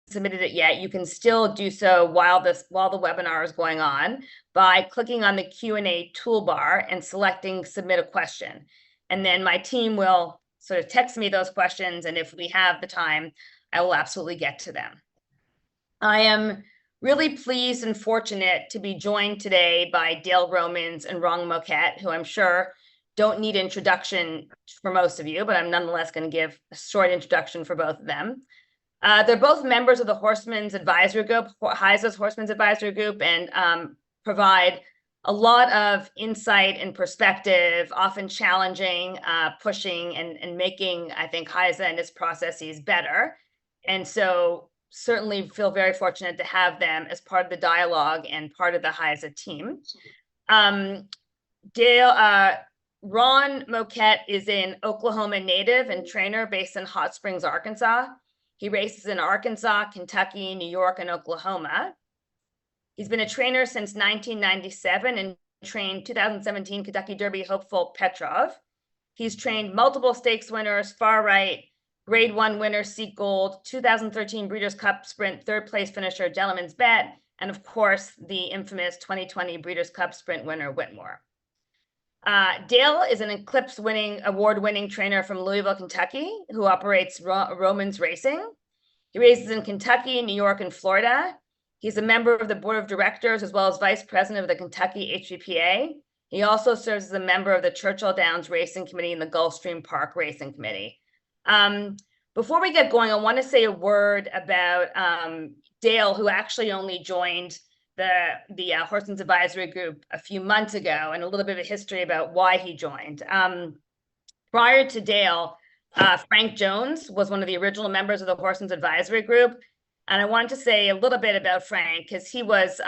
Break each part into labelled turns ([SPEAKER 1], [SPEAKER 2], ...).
[SPEAKER 1] submitted it yet, you can still do so while the webinar is going on by clicking on the Q&A toolbar and selecting submit a question. And then my team will sort of text me those questions, and if we have the time, I will absolutely get to them. I am really pleased and fortunate to be joined today by Dale Romans and Ron Moquett, who I'm sure don't need introduction for most of you, but I'm nonetheless going to give a short introduction for both of them. They're both members of the Horsemens Advisory Group, HISAs Horsemens Advisory Group, and provide a lot of insight and perspective, often challenging, pushing, and making, I think, HISA and its processes better. And so certainly feel very fortunate to have them as part of the dialogue and part of the HISA team. Ron Moquett is an Oklahoma native and trainer based in Hot Springs, Arkansas. He races in Arkansas, Kentucky, New York, and Oklahoma. He's been a trainer since 1997 and trained 2017 Kentucky Derby hopeful Petrov. He's trained multiple stakes winners, Far Right, Grade 1 winner Seek Gold, 2013 Breeders' Cup Sprint third place finisher Gentleman's Bet, and of course, the infamous 2020 Breeders' Cup Sprint winner Whitmore. Dale is an Eclipse award-winning trainer from Louisville, Kentucky, who operates Romans Racing. He races in Kentucky, New York, and Florida. He's a member of the board of directors as well as vice president of the Kentucky HBPA. He also serves as a member of the Churchill Downs Racing Committee and the Gulfstream Park Racing Committee. Before we get going, I want to say a word about Dale, who actually only joined the Horsemens Advisory Group a few months ago, and a little bit of history about why he joined. Prior to Dale, Frank Jones was one of the original members of the Horsemens Advisory Group. And I wanted to say a little bit about Frank, because he was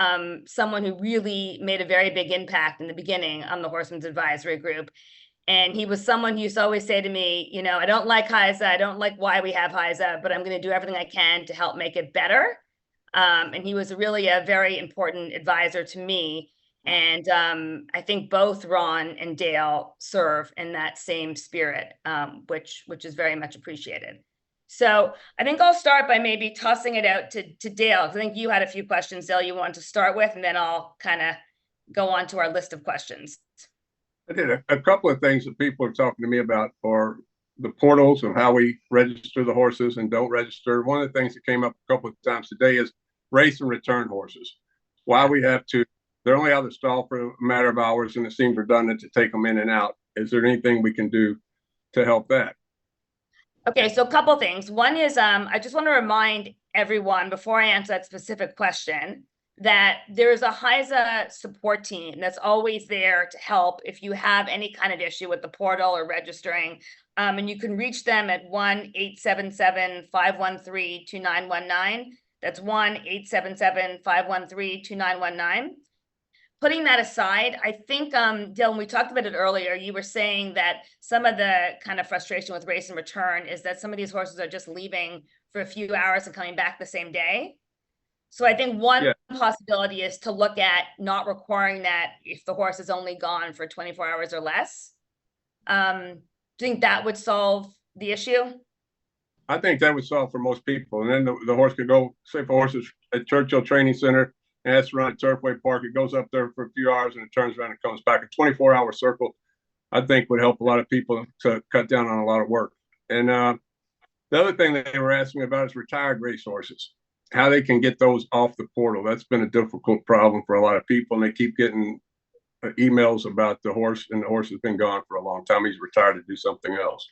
[SPEAKER 1] someone who really made a very big impact in the beginning on the Horsemens Advisory Group. And he was someone who used to always say to me, you know, I don't like HISA, I don't like why we have HISA, but I'm going to do everything I can to help make it better. And he was really a very important advisor to me. And I think both Ron and Dale serve in that same spirit, which is very much appreciated. So I think I'll start by maybe tossing it out to Dale. I think you had a few questions, Dale, you want to start with, and then I'll kind of go on to our list of questions.
[SPEAKER 2] I did a couple of things that people are talking to me about are the portals of how we register the horses and don't register. One of the things that came up a couple of times today is race and return horses. Why we have to, they're only out of the stall for a matter of hours, and it seems redundant to take them in and out. Is there anything we can do to help that?
[SPEAKER 1] Okay, so a couple of things. One is I just want to remind everyone before I answer that specific question that there's a HISA support team that's always there to help if you have any kind of issue with the portal or registering. And you can reach them at 1-877-513-2919. That's 1-877-513-2919. Putting that aside, I think, Dylan, we talked about it earlier. You were saying that some of the kind of frustration with race and return is that some of these horses are just leaving for a few hours and coming back the same day. So I think one possibility is to look at not requiring that if the horse is only gone for 24 hours or less. Do you think that would solve the issue?
[SPEAKER 2] I think that would solve for most people. And then the horse could go, say if a horse is at Churchill Training Center and has to run at Turfway Park, it goes up there for a few hours and it turns around and comes back. A 24-hour circle, I think, would help a lot of people to cut down on a lot of work. And the other thing that they were asking about is retired race horses, how they can get those off the portal. That's been a difficult problem for a lot of people, and they keep getting emails about the horse, and the horse has been gone for a long time. He's retired to do something else.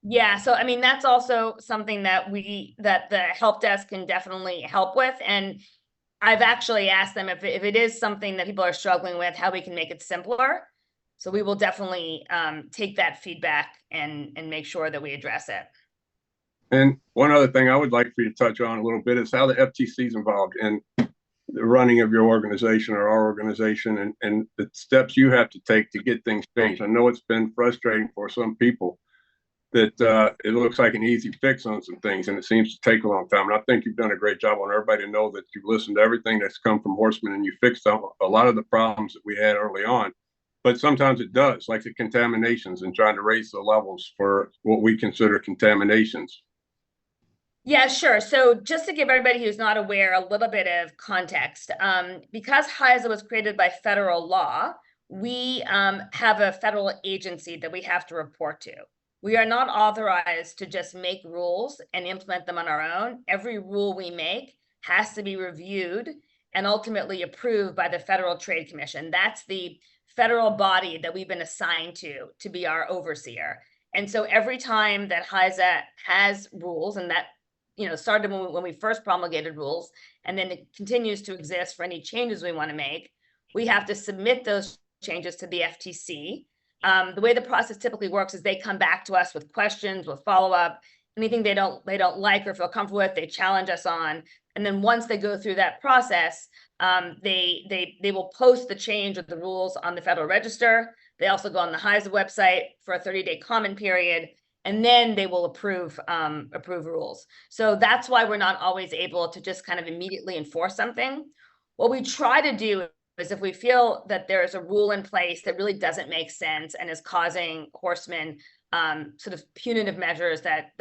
[SPEAKER 1] Yeah, so I mean, that's also something that the help desk can definitely help with. And I've actually asked them if it is something that people are struggling with, how we can make it simpler. So we will definitely take that feedback and make sure that we address it.
[SPEAKER 2] And one other thing I would like for you to touch on a little bit is how the FTC is involved in the running of your organization or our organization, and the steps you have to take to get things changed. I know it's been frustrating for some people that it looks like an easy fix on some things, and it seems to take a long time. And I think you've done a great job. I want everybody to know that you've listened to everything that's come from Horsemen, and you fixed a lot of the problems that we had early on. But sometimes it does, like the contaminations and trying to raise the levels for what we consider contaminations.
[SPEAKER 1] Yeah, sure. So just to give everybody who's not aware a little bit of context, because HISA was created by federal law, we have a federal agency that we have to report to. We are not authorized to just make rules and implement them on our own. Every rule we make has to be reviewed and ultimately approved by the Federal Trade Commission. That's the federal body that we've been assigned to be our overseer. And so every time that HISA has rules, and that started when we first promulgated rules, and then it continues to exist for any changes we want to make, we have to submit those changes to the FTC. The way the process typically works is they come back to us with questions, with follow-up, anything they don't like or feel comfortable with, they challenge us on. And then once they go through that process, they will post the change of the rules on the Federal Register. They also go on the HISA website for a 30-day comment period, and then they will approve rules. So that's why we're not always able to just kind of immediately enforce something. What we try to do is, if we feel that there's a rule in place that really doesn't make sense and is causing horsemen sort of punitive measures that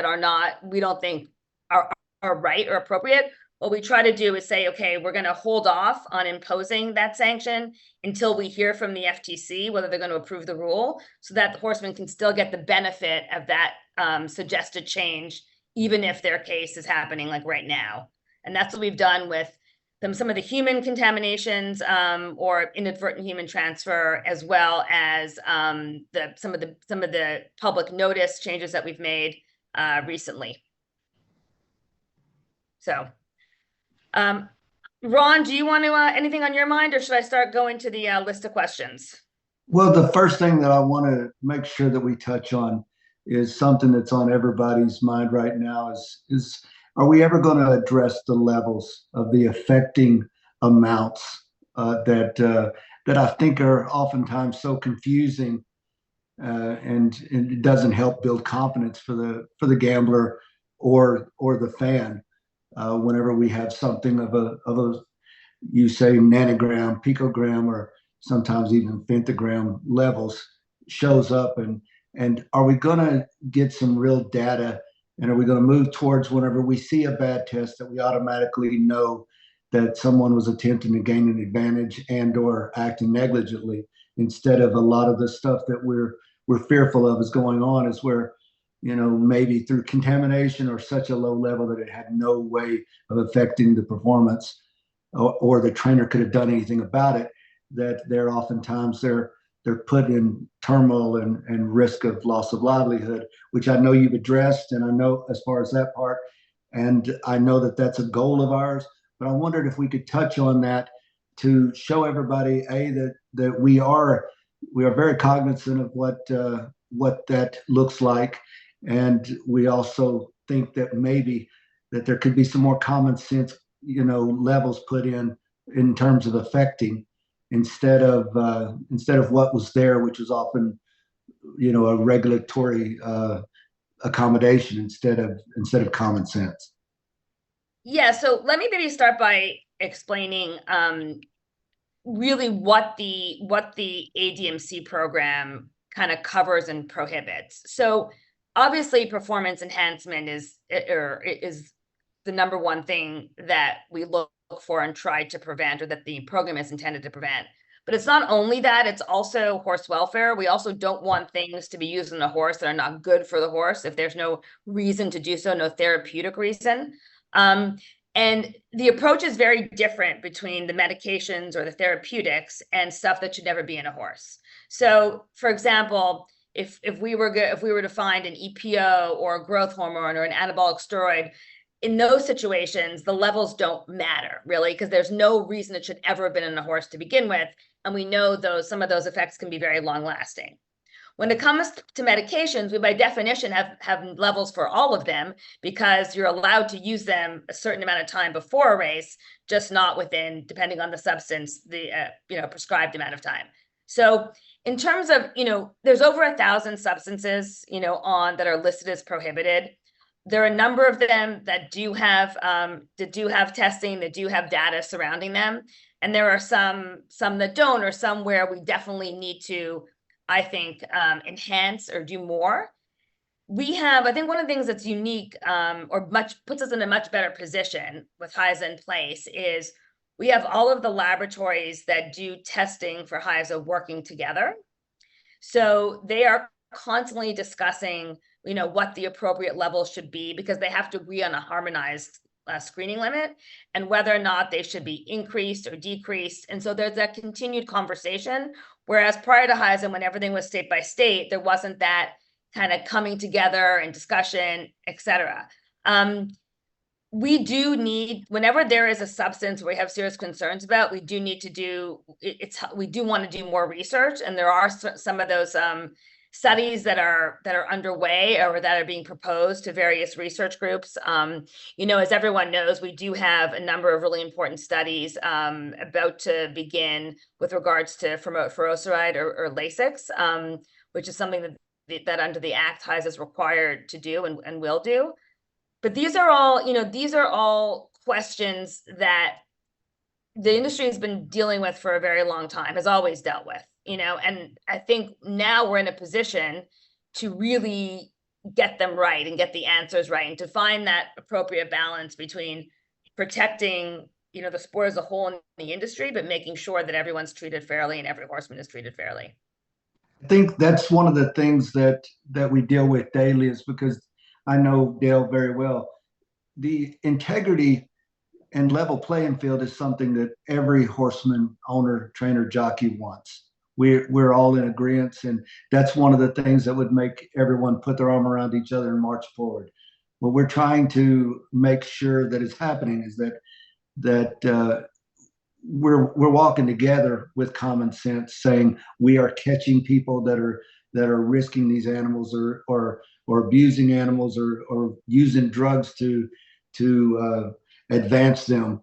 [SPEAKER 1] are not, we don't think are right or appropriate, what we try to do is say, okay, we're going to hold off on imposing that sanction until we hear from the FTC whether they're going to approve the rule, so that the horsemen can still get the benefit of that suggested change, even if their case is happening like right now. And that's what we've done with some of the human contaminations or inadvertent human transfer, as well as some of the public notice changes that we've made recently. So, Ron, do you want to anything on your mind, or should I start going to the list of questions?
[SPEAKER 3] Well, the first thing that I want to make sure that we touch on is something that's on everybody's mind right now is are we ever going to address the levels of the affecting amounts that I think are oftentimes so confusing, and it doesn't help build confidence for the gambler or the fan whenever we have something of a you say nanogram, picogram, or sometimes even femtogram levels shows up, and are we going to get some real data, and are we going to move towards, whenever we see a bad test, that we automatically know that someone was attempting to gain an advantage and or acting negligently, instead of a lot of the stuff that we're fearful of is going on, is where maybe through contamination or such a low level that it had no way of affecting the performance, or the trainer could have done anything about it, that they're oftentimes they're put in turmoil and risk of loss of livelihood, which I know you've addressed, and I know as far as that part, and I know that that's a goal of ours, but I wondered if we could touch on that to show everybody, that we are very cognizant of what that looks like, and we also think that maybe that there could be some more common sense levels put in terms of affecting, instead of what was there, which was often a regulatory accommodation instead of common sense.
[SPEAKER 1] Yeah, so let me maybe start by explaining really what the ADMC program kind of covers and prohibits. So obviously performance enhancement is the number one thing that we look for and try to prevent, or that the program is intended to prevent. But it's not only that, it's also horse welfare. We also don't want things to be used on a horse that are not good for the horse if there's no reason to do so, no therapeutic reason. And the approach is very different between the medications or the therapeutics and stuff that should never be in a horse. So, for example, if we were to find an EPO or a growth hormone or an anabolic steroid, in those situations, the levels don't matter really, because there's no reason it should ever have been in a horse to begin with, and we know some of those effects can be very long lasting. When it comes to medications, we by definition have levels for all of them, because you're allowed to use them a certain amount of time before a race, just not within, depending on the substance, the prescribed amount of time. So in terms of, there's over 1,000 substances, that are listed as prohibited. There are a number of them that do have testing, that do have data surrounding them, and there are some that don't, or some where we definitely need to, I think, enhance or do more. I think one of the things that's unique, or puts us in a much better position with HISA in place is we have all of the laboratories that do testing for HISA working together. So they are constantly discussing, what the appropriate level should be, because they have to agree on a harmonized screening limit and whether or not they should be increased or decreased. And so there's that continued conversation. Whereas prior to HISA, when everything was state by state, there wasn't that kind of coming together and discussion, et cetera. We do need, whenever there is a substance we have serious concerns about, we do need to we do want to do more research. And there are some of those studies that are underway or that are being proposed to various research groups. As everyone knows, we do have a number of really important studies about to begin with regards to furosemide or Lasix, which is something that under the Act HISA is required to do and will do. But these are all questions that the industry has been dealing with for a very long time, has always dealt with, and I think now we're in a position to really get them right and get the answers right, and to find that appropriate balance between protecting, the sport as a whole in the industry, but making sure that everyone's treated fairly and every horseman is treated fairly.
[SPEAKER 3] I think that's one of the things that we deal with daily, is because I know Dale very well. The integrity and level playing field is something that every horseman, owner, trainer, jockey wants. We're all in agreement, and that's one of the things that would make everyone put their arm around each other and march forward. What we're trying to make sure that is happening is that we're walking together with common sense, saying we are catching people that are risking these animals or abusing animals or using drugs to advance them.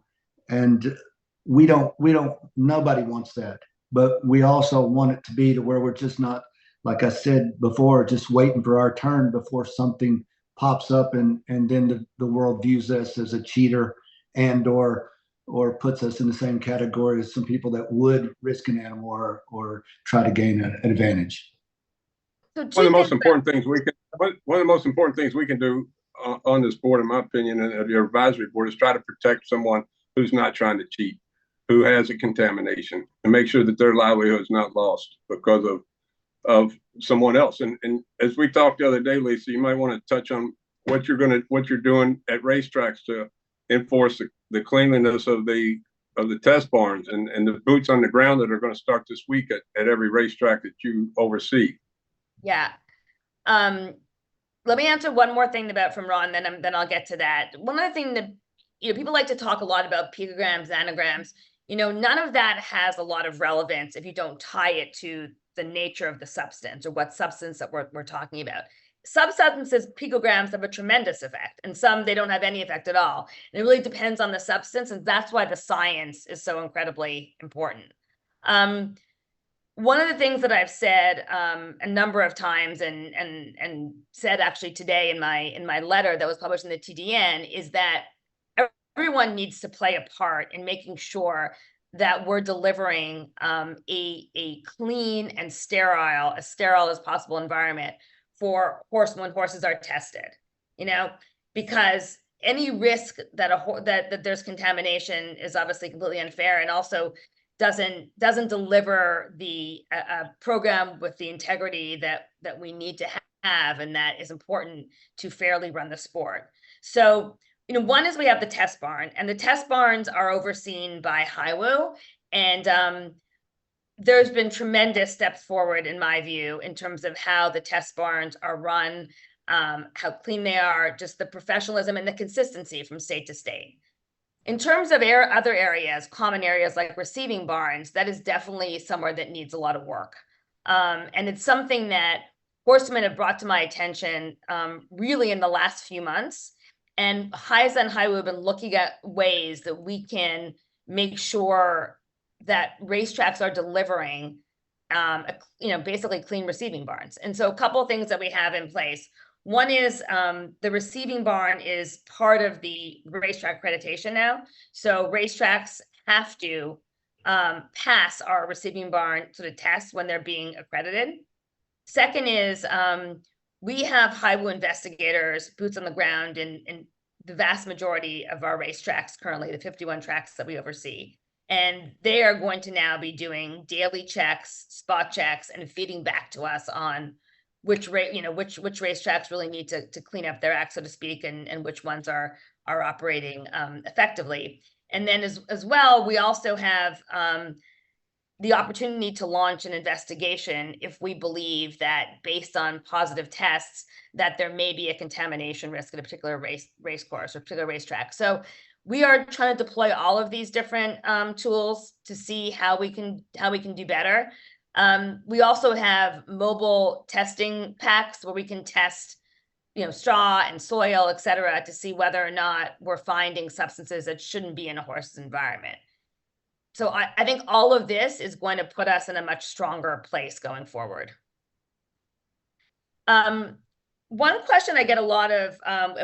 [SPEAKER 3] And nobody wants that, but we also want it to be to where we're just not, like I said before, just waiting for our turn before something pops up and then the world views us as a cheater and or puts us in the same category as some people that would risk an animal or try to gain an advantage.
[SPEAKER 1] So
[SPEAKER 2] one of the most important things we can do on this board, in my opinion, and your advisory board, is try to protect someone who's not trying to cheat, who has a contamination, and make sure that their livelihood is not lost because of someone else. And as we talked the other day, Lisa, you might want to touch on what you're doing at racetracks to enforce the cleanliness of the test barns and the boots on the ground that are going to start this week at every racetrack that you oversee.
[SPEAKER 1] Yeah. Let me answer one more thing from Ron, then I'll get to that. One other thing that, people like to talk a lot about picograms, nanograms. None of that has a lot of relevance if you don't tie it to the nature of the substance or what substance that we're talking about. Some substances, picograms, have a tremendous effect, and some they don't have any effect at all. And it really depends on the substance, and that's why the science is so incredibly important. One of the things that I've said a number of times and said actually today in my letter that was published in the TDN is that everyone needs to play a part in making sure that we're delivering a clean and as sterile as possible environment for horsemen when horses are tested, because any risk that there's contamination is obviously completely unfair, and also doesn't deliver the program with the integrity that we need to have, and that is important to fairly run the sport. So, one is we have the test barn, and the test barns are overseen by HIWU, and there's been tremendous steps forward, in my view, in terms of how the test barns are run, how clean they are, just the professionalism and the consistency from state to state. In terms of other areas, common areas like receiving barns, that is definitely somewhere that needs a lot of work. And it's something that horsemen have brought to my attention really in the last few months. And HISA and HIWU have been looking at ways that we can make sure that racetracks are delivering, basically clean receiving barns. And so a couple of things that we have in place. One is the receiving barn is part of the racetrack accreditation now. So racetracks have to pass our receiving barn sort of test when they're being accredited. Second is we have HIWU investigators, boots on the ground in the vast majority of our racetracks currently, the 51 tracks that we oversee. And they are going to now be doing daily checks, spot checks, and feeding back to us on which racetracks really need to clean up their act, so to speak, and which ones are operating effectively. And then as well, we also have the opportunity to launch an investigation if we believe that, based on positive tests, that there may be a contamination risk at a particular race course or particular racetrack. So we are trying to deploy all of these different tools to see how we can do better. We also have mobile testing packs where we can test, straw and soil, et cetera, to see whether or not we're finding substances that shouldn't be in a horse's environment. So I think all of this is going to put us in a much stronger place going forward. One question I get a lot of,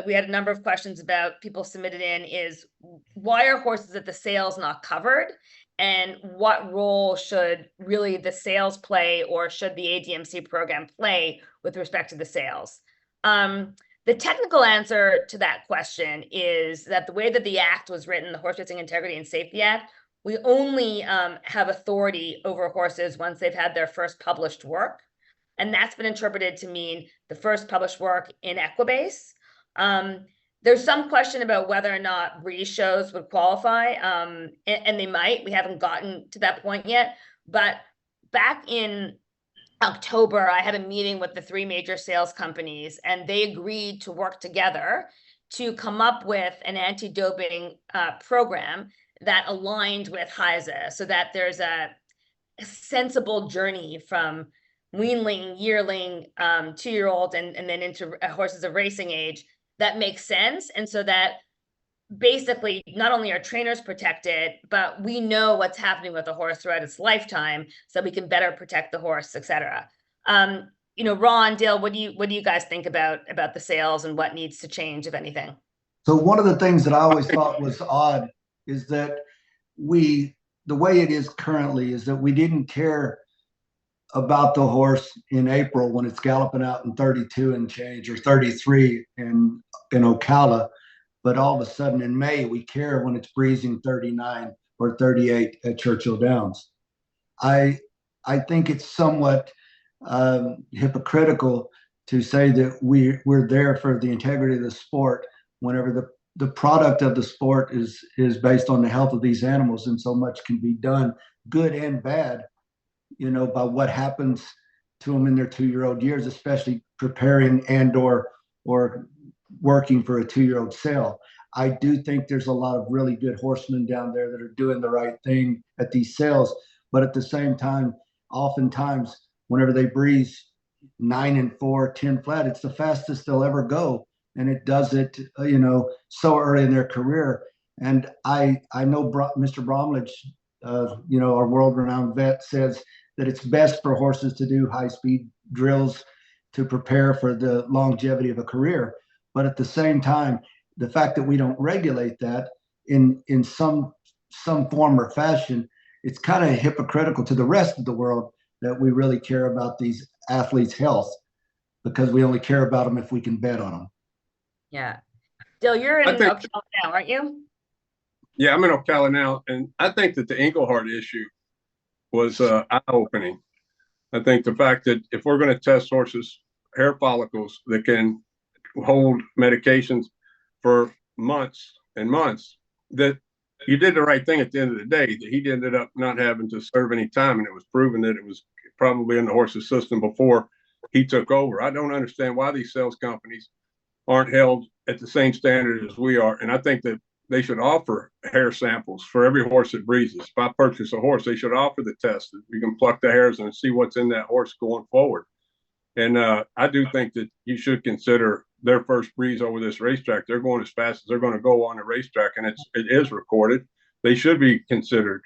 [SPEAKER 1] we had a number of questions about, people submitted in, is why are horses at the sales not covered? And what role should really the sales play, or should the ADMC program play with respect to the sales? The technical answer to that question is that the way that the Act was written, the Horse Racing Integrity and Safety Act, we only have authority over horses once they've had their first published work. And that's been interpreted to mean the first published work in Equibase. There's some question about whether or not breeze shows would qualify, and they might. We haven't gotten to that point yet. But back in October, I had a meeting with the 3 major sales companies, and they agreed to work together to come up with an anti-doping program that aligned with HISA, so that there's a sensible journey from weanling, yearling, 2-year-old, and then into horses of racing age that makes sense. And so that basically not only are trainers protected, but we know what's happening with the horse throughout its lifetime, so we can better protect the horse, et cetera. Ron, Dale, what do you guys think about the sales and what needs to change, if anything?
[SPEAKER 3] So one of the things that I always thought was odd is that the way it is currently is that we didn't care about the horse in April when it's galloping out in 32 and change, or 33 in Ocala, but all of a sudden in May we care when it's breezing 39 or 38 at Churchill Downs. I think it's somewhat hypocritical to say that we're there for the integrity of the sport whenever the product of the sport is based on the health of these animals, and so much can be done, good and bad, by what happens to them in their 2-year-old years, especially preparing and or working for a 2-year-old sale. I do think there's a lot of really good horsemen down there that are doing the right thing at these sales, but at the same time, oftentimes whenever they breeze 9 and 4, 10 flat, it's the fastest they'll ever go. And it does it, so early in their career. And I know Mr. Bromlich, our world-renowned vet, says that it's best for horses to do high-speed drills to prepare for the longevity of a career. But at the same time, the fact that we don't regulate that in some form or fashion, it's kind of hypocritical to the rest of the world that we really care about these athletes' health, because we only care about them if we can bet on them.
[SPEAKER 1] Yeah. Dill, you're in Ocala now, aren't you?
[SPEAKER 2] Yeah, I'm in Ocala now, and I think that the Englehart issue was eye-opening. I think the fact that if we're going to test horses' hair follicles that can hold medications for months and months, that you did the right thing at the end of the day, that he ended up not having to serve any time, and it was proven that it was probably in the horse's system before he took over. I don't understand why these sales companies aren't held at the same standard as we are. And I think that they should offer hair samples for every horse that breezes. If I purchase a horse, they should offer the test. We can pluck the hairs and see what's in that horse going forward. And I do think that you should consider their first breeze over this racetrack. They're going as fast as they're going to go on the racetrack, and it is recorded. They should be considered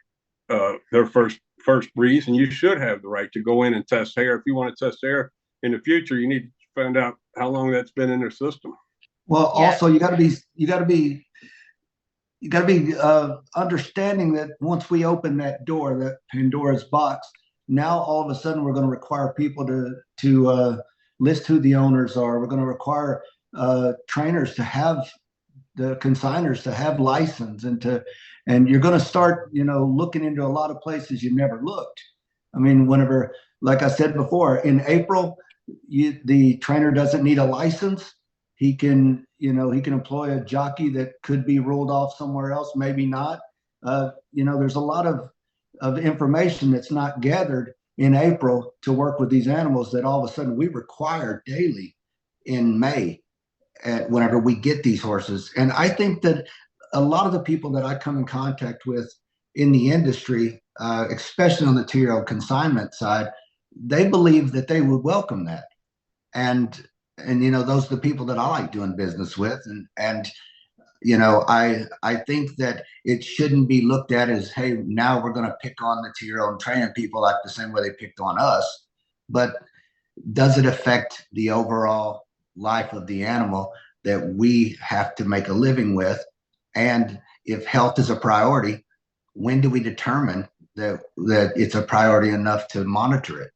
[SPEAKER 2] their first breeze, and you should have the right to go in and test hair. If you want to test hair in the future, you need to find out how long that's been in their system.
[SPEAKER 3] Well, yeah. Also you got to be understanding that once we open that door, that Pandora's box, now all of a sudden we're going to require people to list who the owners are. We're going to require trainers to have the consigners to have license and you're going to start, looking into a lot of places you never looked. I mean, whenever, like I said before, in April, the trainer doesn't need a license. He can employ a jockey that could be ruled off somewhere else, maybe not. There's a lot of information that's not gathered in April to work with these animals that all of a sudden we require daily in May whenever we get these horses. And I think that a lot of the people that I come in contact with in the industry, especially on the 2-year-old consignment side, they believe that they would welcome that. And those are the people that I like doing business with. And I think that it shouldn't be looked at as, hey, now we're going to pick on the 2-year-old and training people like the same way they picked on us. But does it affect the overall life of the animal that we have to make a living with? And if health is a priority, when do we determine that it's a priority enough to monitor it?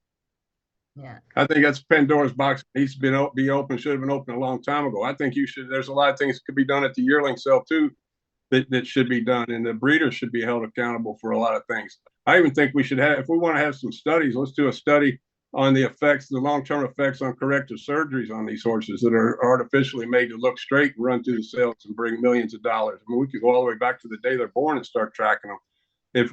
[SPEAKER 1] Yeah,
[SPEAKER 2] I think that's Pandora's box. It needs to be open, should have been open a long time ago. I think there's a lot of things that could be done at the yearling sale too that should be done, and the breeders should be held accountable for a lot of things. I even think we should have, if we want to have some studies, let's do a study on the long-term effects on corrective surgeries on these horses that are artificially made to look straight and run through the sales and bring millions of dollars. I mean, we could go all the way back to the day they're born and start tracking them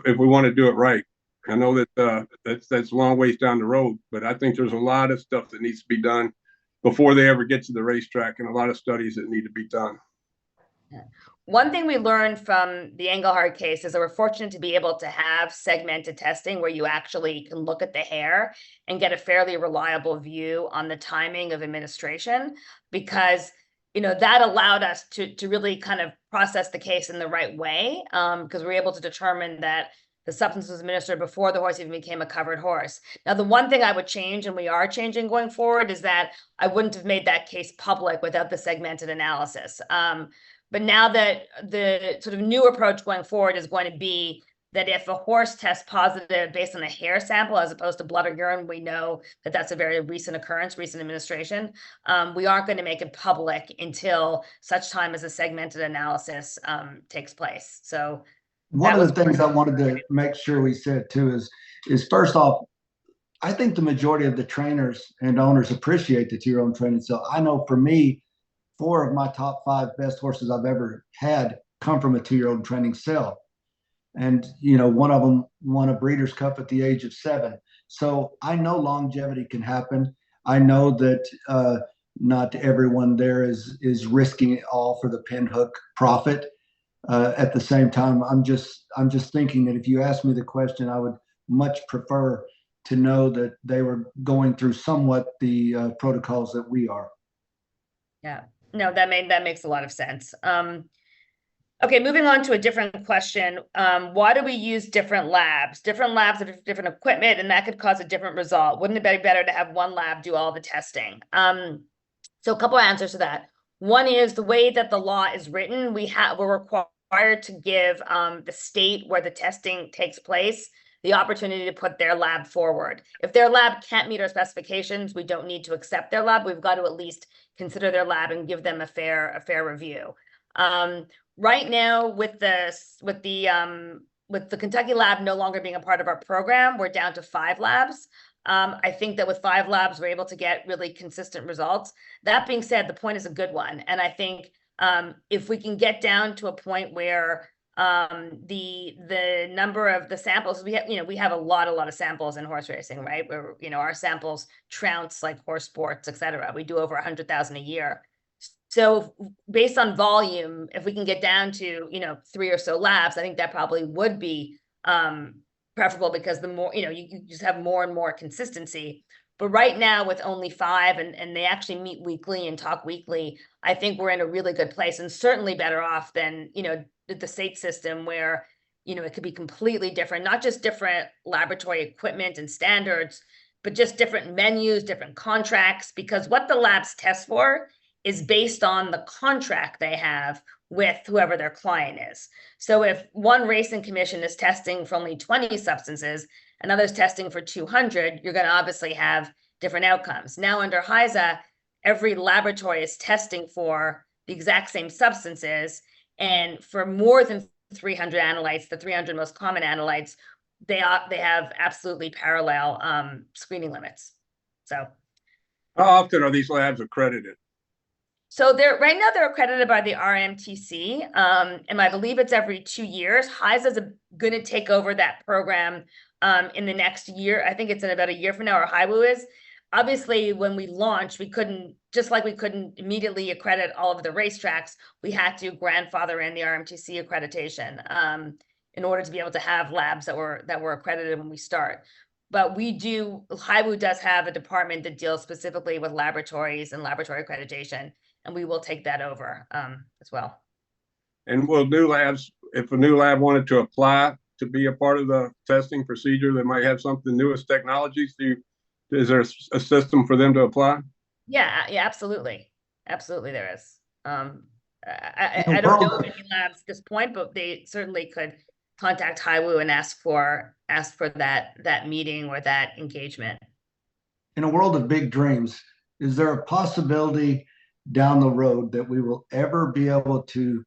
[SPEAKER 2] if we want to do it right. I know that that's a long ways down the road, but I think there's a lot of stuff that needs to be done before they ever get to the racetrack, and a lot of studies that need to be done.
[SPEAKER 1] Yeah. One thing we learned from the Engelhard case is that we're fortunate to be able to have segmented testing where you actually can look at the hair and get a fairly reliable view on the timing of administration, because that allowed us to really kind of process the case in the right way, because we were able to determine that the substance was administered before the horse even became a covered horse. Now, the one thing I would change, and we are changing going forward, is that I wouldn't have made that case public without the segmented analysis. But now that the sort of new approach going forward is going to be that if a horse tests positive based on a hair sample as opposed to blood or urine, we know that that's a very recent occurrence, recent administration. We aren't going to make it public until such time as a segmented analysis takes place. So
[SPEAKER 3] one of the things I wanted to make sure we said too is first off, I think the majority of the trainers and owners appreciate the 2-year-old training. So I know for me, 4 of my top 5 best horses I've ever had come from a 2-year-old training cell. And, one of them won a Breeders' Cup at the age of 7. So I know longevity can happen. I know that not everyone there is risking it all for the pinhook profit. At the same time, I'm just thinking that if you ask me the question, I would much prefer to know that they were going through somewhat the protocols that we are.
[SPEAKER 1] Yeah, no, that makes a lot of sense. Okay, moving on to a different question. Why do we use different labs? Different labs have different equipment, and that could cause a different result. Wouldn't it be better to have one lab do all the testing? So a couple of answers to that. One is the way that the law is written, we're required to give the state where the testing takes place the opportunity to put their lab forward. If their lab can't meet our specifications, we don't need to accept their lab. We've got to at least consider their lab and give them a fair review. Right now, with the Kentucky lab no longer being a part of our program, we're down to 5 labs. I think that with 5 labs, we're able to get really consistent results. That being said, the point is a good one. And I think if we can get down to a point where the number of the samples, we have a lot of samples in horse racing, right? Where, our samples trounce like horse sports, et cetera. We do over 100,000 a year. So based on volume, if we can get down to, 3 or so labs, I think that probably would be preferable, because the more, you just have more and more consistency. But right now with only 5 and they actually meet weekly and talk weekly, I think we're in a really good place, and certainly better off than, the state system where, it could be completely different, not just different laboratory equipment and standards, but just different menus, different contracts, because what the labs test for is based on the contract they have with whoever their client is. So if one racing commission is testing for only 20 substances, another's testing for 200, you're going to obviously have different outcomes. Now under HISA, every laboratory is testing for the exact same substances, and for more than 300 analytes, the 300 most common analytes, they have absolutely parallel screening limits. So
[SPEAKER 2] how often are these labs accredited?
[SPEAKER 1] So right now they're accredited by the RMTC, and I believe it's every 2 years. HISA is going to take over that program in the next year. I think it's in about a year from now, or HIWU is. Obviously, when we launched, we couldn't immediately accredit all of the racetracks. We had to grandfather in the RMTC accreditation in order to be able to have labs that were accredited when we start. But HIWU does have a department that deals specifically with laboratories and laboratory accreditation, and we will take that over as well.
[SPEAKER 2] And will new labs, if a new lab wanted to apply to be a part of the testing procedure, they might have some of the newest technologies. Is there a system for them to apply?
[SPEAKER 1] Yeah, absolutely. Absolutely there is. I don't know of any labs at this point, but they certainly could contact HIWU and ask for that meeting or that engagement.
[SPEAKER 3] In a world of big dreams, is there a possibility down the road that we will ever be able to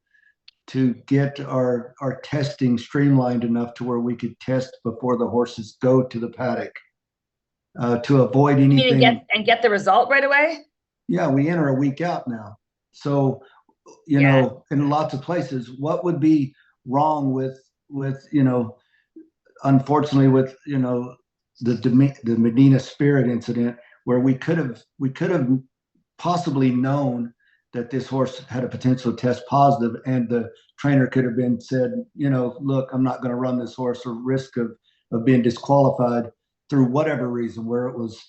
[SPEAKER 3] get our testing streamlined enough to where we could test before the horses go to the paddock, to avoid anything?
[SPEAKER 1] And get the result right away?
[SPEAKER 3] Yeah, we enter a week out now. So, you know, in lots of places, what would be wrong with unfortunately with, the Medina Spirit incident, where we could have possibly known that this horse had a potential to test positive, and the trainer could have been said, look, I'm not going to run this horse or risk of being disqualified through whatever reason, where it was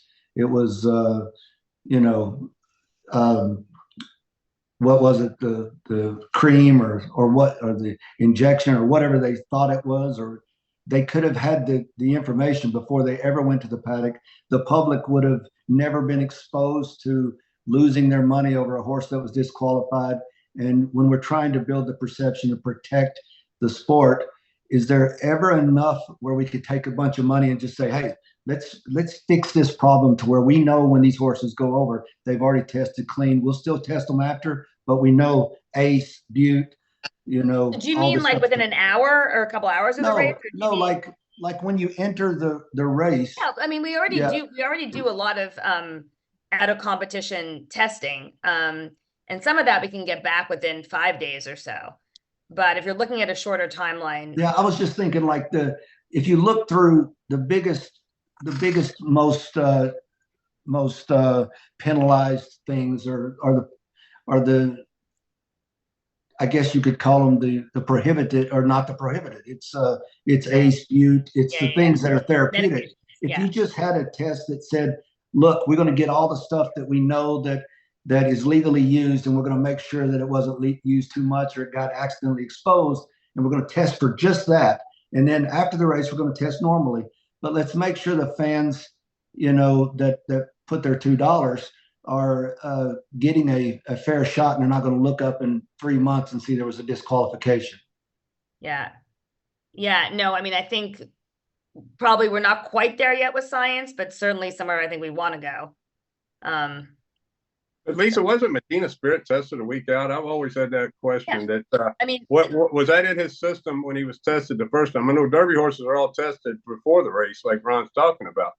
[SPEAKER 3] what was it, the cream or the injection or whatever they thought it was, or they could have had the information before they ever went to the paddock. The public would have never been exposed to losing their money over a horse that was disqualified. And when we're trying to build the perception to protect the sport, is there ever enough where we could take a bunch of money and just say, hey, let's fix this problem to where we know when these horses go over, they've already tested clean. We'll still test them after, but we know Ace, Butte,
[SPEAKER 1] Do you mean like within an hour or a couple hours of the race?
[SPEAKER 3] No, like when you enter the race.
[SPEAKER 1] Yeah, I mean, we already do a lot of out of competition testing. And some of that we can get back within 5 days or so. But if you're looking at a shorter timeline.
[SPEAKER 3] Yeah, I was just thinking if you look through the biggest, most penalized things are the I guess you could call them the prohibited, or not the prohibited. It's Ace, Butte. It's the things that are therapeutic. If you just had a test that said, look, we're going to get all the stuff that we know that is legally used, and we're going to make sure that it wasn't used too much or it got accidentally exposed, and we're going to test for just that. And then after the race, we're going to test normally. But let's make sure the fans, that put their $2 are getting a fair shot, and they're not going to look up in 3 months and see there was a disqualification.
[SPEAKER 1] Yeah. No, I mean, I think probably we're not quite there yet with science, but certainly somewhere I think we want to go.
[SPEAKER 2] But Lisa, wasn't Medina Spirit tested a week out? I've always had that question.
[SPEAKER 1] Yeah.
[SPEAKER 2] That
[SPEAKER 1] I mean,
[SPEAKER 2] what was that in his system when he was tested the first time? I know Derby horses are all tested before the race, like Ron's talking about.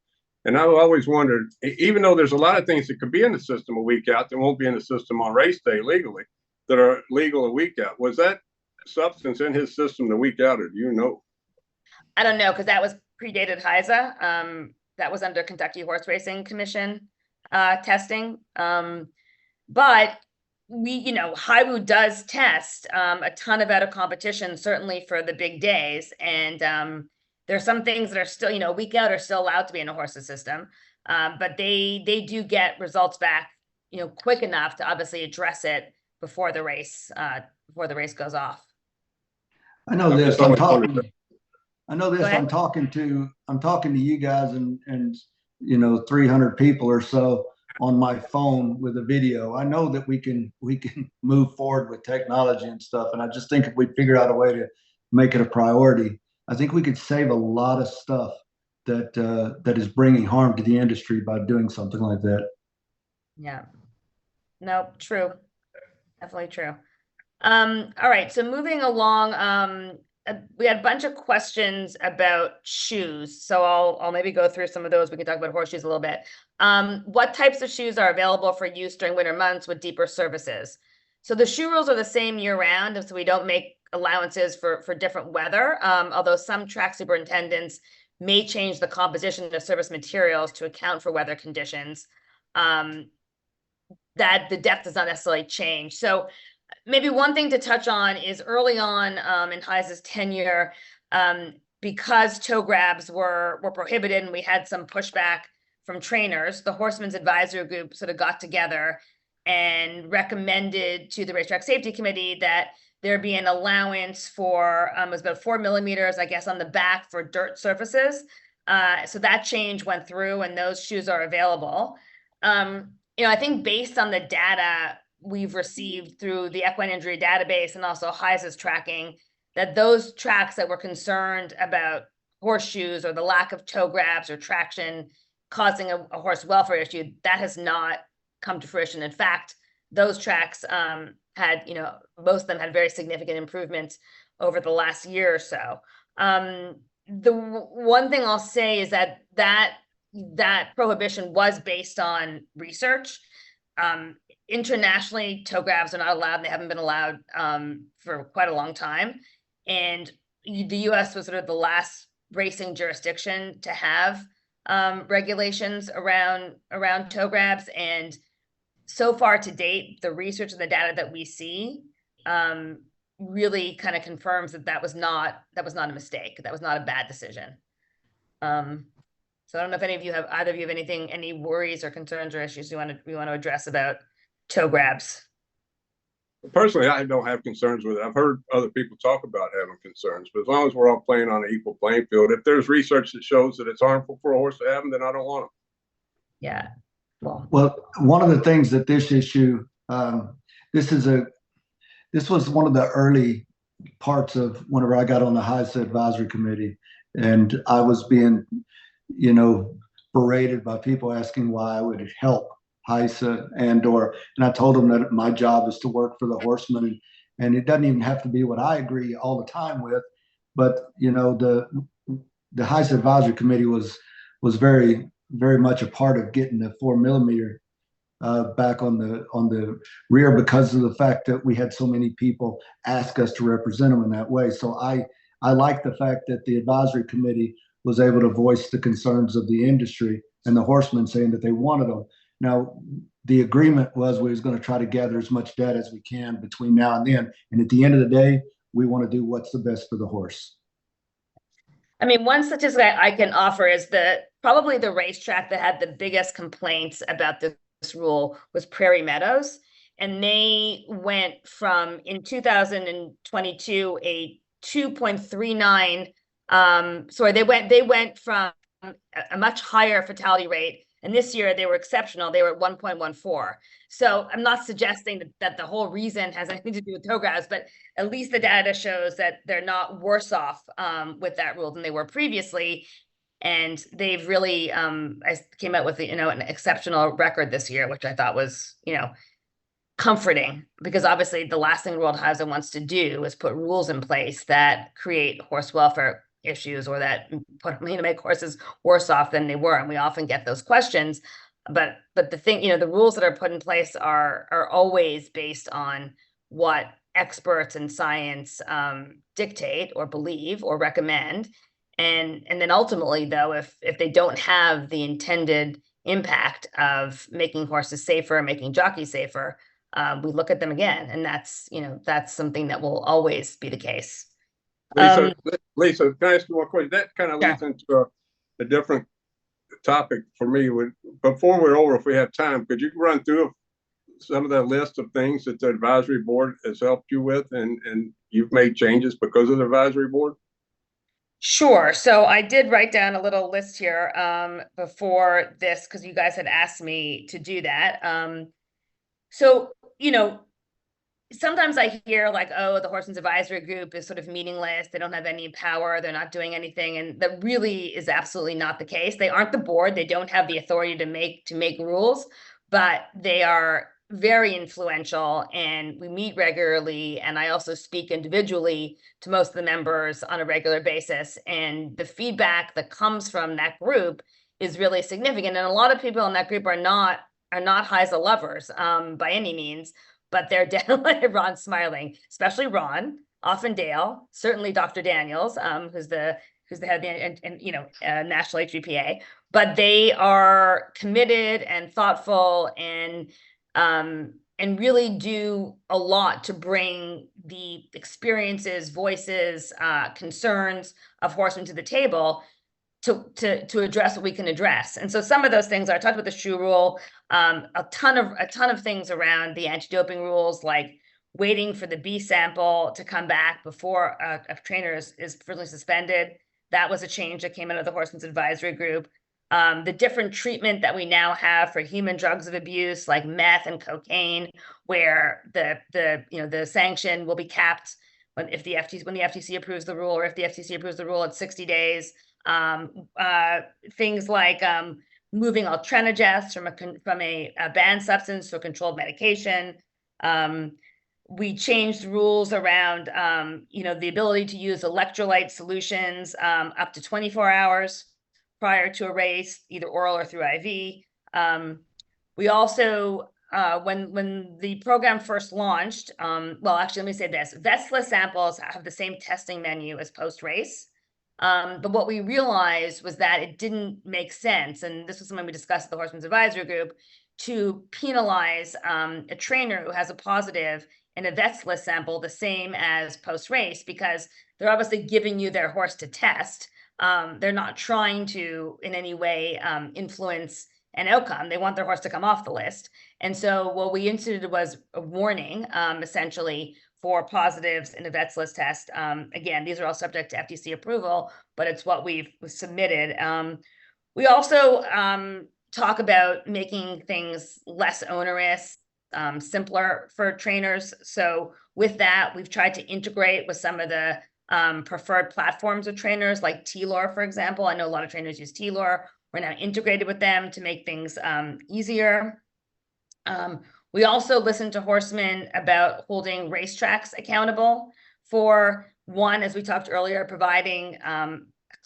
[SPEAKER 2] And I've always wondered, even though there's a lot of things that could be in the system a week out that won't be in the system on race day legally, that are legal a week out, was that substance in his system the week out, or do you know?
[SPEAKER 1] I don't know, because that was predated HISA. That was under Kentucky Horse Racing Commission testing. But HIWU does test a ton of out of competition, certainly for the big days. And there's some things that are still, a week out are still allowed to be in a horse's system. But they do get results back, quick enough to obviously address it before the race goes off.
[SPEAKER 3] I know this. I'm talking to you guys and 300 people or so on my phone with a video. I know that we can move forward with technology and stuff. And I just think if we figure out a way to make it a priority, I think we could save a lot of stuff that is bringing harm to the industry by doing something like that.
[SPEAKER 1] Yeah. No, true. Definitely true. All right, so moving along, we had a bunch of questions about shoes. So I'll maybe go through some of those. We can talk about horseshoes a little bit. What types of shoes are available for use during winter months with deeper surfaces? So the shoe rules are the same year round, and so we don't make allowances for different weather. Although some track superintendents may change the composition of surface materials to account for weather conditions. That the depth does not necessarily change. So maybe one thing to touch on is early on in HISA's tenure, because toe grabs were prohibited and we had some pushback from trainers, the Horsemen's Advisory Group sort of got together and recommended to the Racetrack Safety Committee that there be an allowance for, it was about 4 millimeters, I guess, on the back for dirt surfaces. So that change went through and those shoes are available. I think based on the data we've received through the equine injury database and also HISA's tracking, that those tracks that were concerned about horseshoes or the lack of toe grabs or traction causing a horse welfare issue, that has not come to fruition. In fact, those tracks had, most of them had very significant improvements over the last year or so. The one thing I'll say is that prohibition was based on research. Internationally, toe grabs are not allowed, and they haven't been allowed for quite a long time. And the US was sort of the last racing jurisdiction to have regulations around toe grabs. And so far to date, the research and the data that we see really kind of confirms that was not a mistake. That was not a bad decision. So I don't know if either of you have any worries or concerns or issues you want to address about toe grabs.
[SPEAKER 2] Personally, I don't have concerns with it. I've heard other people talk about having concerns, but as long as we're all playing on an equal playing field, if there's research that shows that it's harmful for a horse to have them, then I don't want them.
[SPEAKER 1] Yeah.
[SPEAKER 3] Well, one of the things that this issue, this was one of the early parts of whenever I got on the HISA Advisory Committee, and I was being, berated by people asking why I would help HISA and I told them that my job is to work for the horsemen, and it doesn't even have to be what I agree all the time with, but the HISA Advisory Committee was very, very much a part of getting the 4 millimeter back on the rear because of the fact that we had so many people ask us to represent them in that way. So I like the fact that the advisory committee was able to voice the concerns of the industry and the horsemen saying that they wanted them. Now, the agreement was we was going to try to gather as much data as we can between now and then. And at the end of the day, we want to do what's the best for the horse.
[SPEAKER 1] I mean, one statistic I can offer is that probably the racetrack that had the biggest complaints about this rule was Prairie Meadows. And they went from, in 2022, a 2.39, they went from a much higher fatality rate. And this year they were exceptional. They were at 1.14. So I'm not suggesting that the whole reason has anything to do with toe grabs, but at least the data shows that they're not worse off with that rule than they were previously. And they've really came out with an exceptional record this year, which I thought was comforting, because obviously the last thing World HISA wants to do is put rules in place that create horse welfare issues or that make horses worse off than they were. And we often get those questions, but the thing, the rules that are put in place are always based on what experts in science dictate or believe or recommend. And then ultimately, though, if they don't have the intended impact of making horses safer, making jockeys safer, we look at them again. And that's something that will always be the case.
[SPEAKER 2] Lisa, can I ask you one question? That kind of leads into a different topic for me. Before we're over, if we have time, could you run through some of the list of things that the advisory board has helped you with and you've made changes because of the advisory board?
[SPEAKER 1] Sure. So I did write down a little list here before this because you guys had asked me to do that. So, sometimes I hear like, oh, the Horsemen's Advisory Group is sort of meaningless. They don't have any power. They're not doing anything. And that really is absolutely not the case. They aren't the board. They don't have the authority to make rules, but they are very influential, and we meet regularly. And I also speak individually to most of the members on a regular basis. And the feedback that comes from that group is really significant. And a lot of people in that group are not HISA lovers by any means, but they're definitely, Ron's smiling, especially Ron, often Dale, certainly Dr. Daniels, who's the head of the national HVPA, but they are committed and thoughtful and really do a lot to bring the experiences, voices, concerns of horsemen to the table to address what we can address. And so some of those things, I talked about the shoe rule, a ton of things around the anti-doping rules, like waiting for the B sample to come back before a trainer is provisionally suspended. That was a change that came out of the Horsemen's Advisory Group. The different treatment that we now have for human drugs of abuse, like meth and cocaine, where the sanction will be capped when the FTC approves the rule, or if the FTC approves the rule at 60 days. Things like moving alternatives from a banned substance to a controlled medication. We changed rules around the ability to use electrolyte solutions up to 24 hours prior to a race, either oral or through IV. We also, when the program first launched, well, actually, let me say this: vestless samples have the same testing menu as post-race. But what we realized was that it didn't make sense, and this was something we discussed at the Horsemen's Advisory Group, to penalize a trainer who has a positive in a vestless sample the same as post-race, because they're obviously giving you their horse to test. They're not trying to in any way influence an outcome. They want their horse to come off the list. And so what we instituted was a warning, essentially, for positives in a vestless test. Again, these are all subject to FTC approval, but it's what we've submitted. We also talk about making things less onerous, simpler for trainers. So with that, we've tried to integrate with some of the preferred platforms of trainers, like TLOR, for example. I know a lot of trainers use TLOR. We're now integrated with them to make things easier. We also listen to horsemen about holding racetracks accountable for, one, as we talked earlier, providing a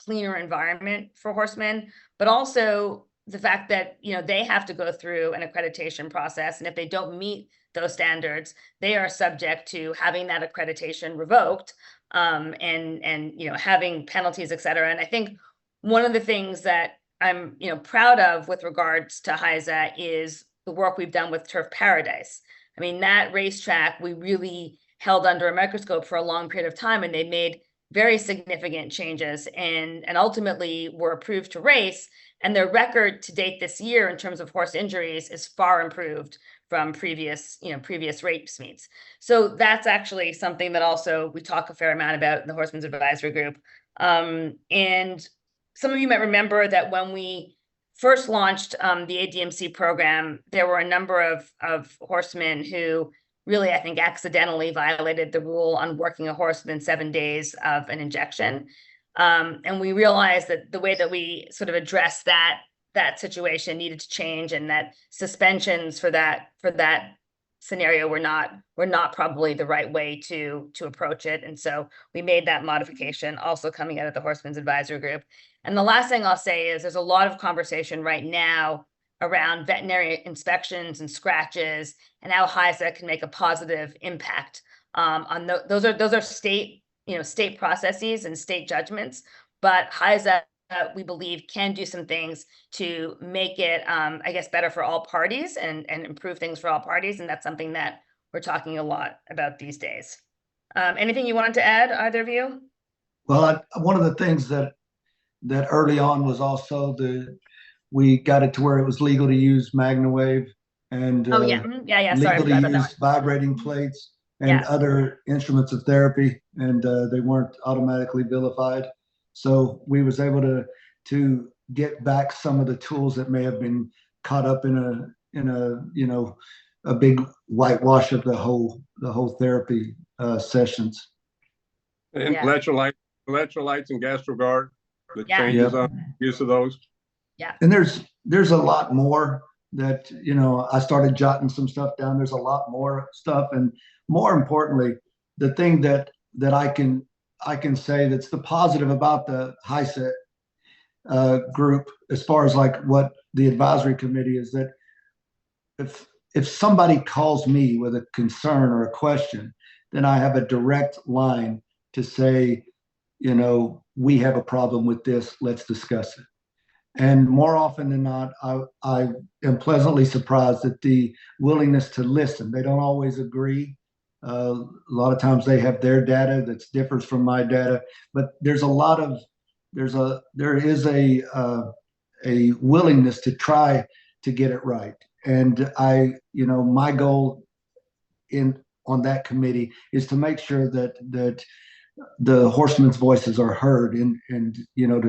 [SPEAKER 1] cleaner environment for horsemen, but also the fact that they have to go through an accreditation process, and if they don't meet those standards, they are subject to having that accreditation revoked, and having penalties, et cetera. And I think one of the things that I'm proud of with regards to HISA is the work we've done with Turf Paradise. I mean, that racetrack we really held under a microscope for a long period of time, and they made very significant changes and ultimately were approved to race. And their record to date this year in terms of horse injuries is far improved from previous race meets. So that's actually something that also we talk a fair amount about in the Horsemen's Advisory Group. And some of you might remember that when we first launched the ADMC program, there were a number of horsemen who really, I think, accidentally violated the rule on working a horse within 7 days of an injection. And we realized that the way that we sort of addressed that situation needed to change, and that suspensions for that scenario were not probably the right way to approach it. And so we made that modification, also coming out of the Horsemen's Advisory Group. And the last thing I'll say is there's a lot of conversation right now around veterinary inspections and scratches and how HISA can make a positive impact on those are state processes and state judgments, but HISA, we believe, can do some things to make it, better for all parties and improve things for all parties. And that's something that we're talking a lot about these days. Anything you wanted to add, either of you?
[SPEAKER 3] Well, one of the things that early on was also we got it to where it was legal to use MagnaWave and
[SPEAKER 1] Sorry,
[SPEAKER 3] legal to use vibrating plates and other instruments of therapy, and they weren't automatically vilified. So we was able to get back some of the tools that may have been caught up in a a big whitewash of the whole therapy sessions.
[SPEAKER 2] And
[SPEAKER 1] Yeah.
[SPEAKER 2] electrolytes and GastroGuard, the
[SPEAKER 1] Yeah.
[SPEAKER 2] changes
[SPEAKER 3] Yep.
[SPEAKER 2] on use of those.
[SPEAKER 1] Yeah.
[SPEAKER 3] And there's a lot more that, you know, I started jotting some stuff down. There's a lot more stuff, and more importantly, the thing that I can say that's the positive about the HISA group, as far as like what the advisory committee is, that if somebody calls me with a concern or a question, then I have a direct line to say, you know, we have a problem with this, let's discuss it. And more often than not, I am pleasantly surprised at the willingness to listen. They don't always agree. A lot of times they have their data that differs from my data, but there is a willingness to try to get it right. And you know, my goal on that committee is to make sure that the horsemen's voices are heard, and you know,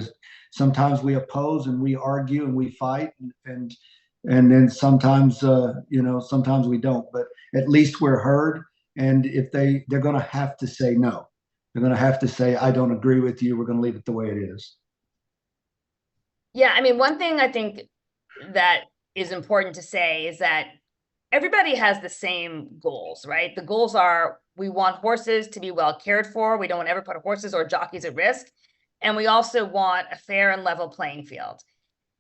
[SPEAKER 3] sometimes we oppose and we argue and we fight, and then sometimes you know, sometimes we don't, but at least we're heard. And if they're going to have to say no, they're going to have to say, I don't agree with you, we're going to leave it the way it is.
[SPEAKER 1] Yeah, I mean, one thing I think that is important to say is that everybody has the same goals, right? The goals are, we want horses to be well cared for. We don't ever put horses or jockeys at risk. And we also want a fair and level playing field.